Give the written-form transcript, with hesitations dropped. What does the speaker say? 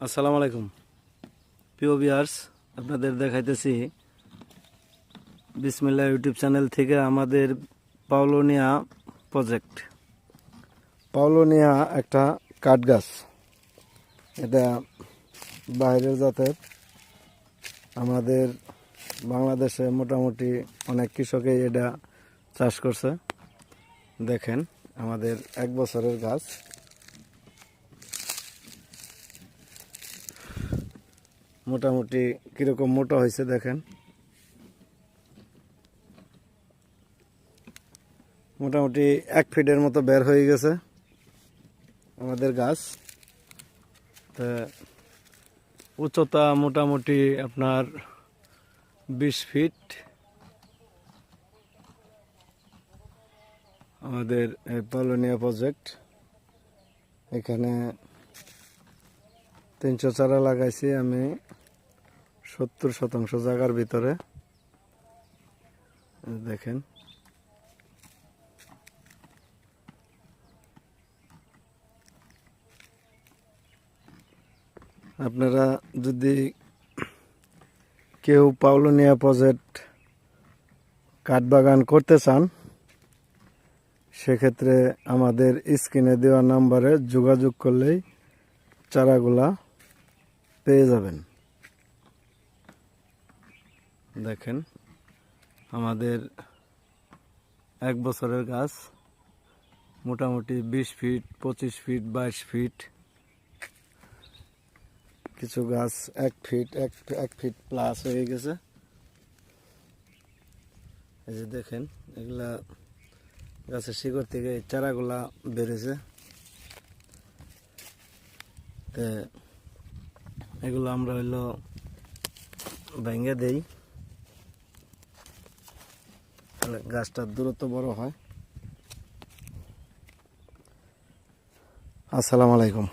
আসসালামু আলাইকুম প্রিয় ভিউয়ার্স, আপনাদের দেখাইতেছি বিসমিল্লাহ ইউটিউব চ্যানেল থেকে আমাদের পাওলোনিয়া প্রজেক্ট। পাওলোনিয়া একটা কাঠ গাছ, এটা বাইরের জাতের। আমাদের বাংলাদেশে মোটামুটি অনেক কৃষকই এটা চাষ করছে। দেখেন আমাদের 1 বছরের গাছ। মোটামুটি কিরকম মোটা হয়েছে দেখেন, মোটামুটি 1 ফিটের মতো বের হয়ে গেছে আমাদের গাছ। তা উচ্চতা মোটামুটি আপনার 20 ফিট। আমাদের এই পাওলোনিয়া প্রজেক্ট, এখানে 300 চারা লাগাইছি আমি 70% জায়গার ভিতরে। দেখেন আপনারা যদি কেউ পাওলোনিয়া প্রজেক্ট কাঠবাগান করতে চান, সেক্ষেত্রে আমাদের স্ক্রিনে দেওয়া নাম্বারে যোগাযোগ করলেই চারাগুলা পেয়ে যাবেন। দেখেন আমাদের 1 বছরের গাছ, মোটামুটি 20 ফিট, 25 ফিট, 22 ফিট। কিছু গাছ 1 ফিট, 1 ফিট প্লাস হয়ে গেছে। এই যে দেখেন, এগুলা গাছের শিকড় থেকে চারাগুলা বেড়েছে। তো এগুলো আমরা হইলো ভেঙে দেই, তাহলে গাছটার দূরত্ব বড় হয়। আসসালামু আলাইকুম।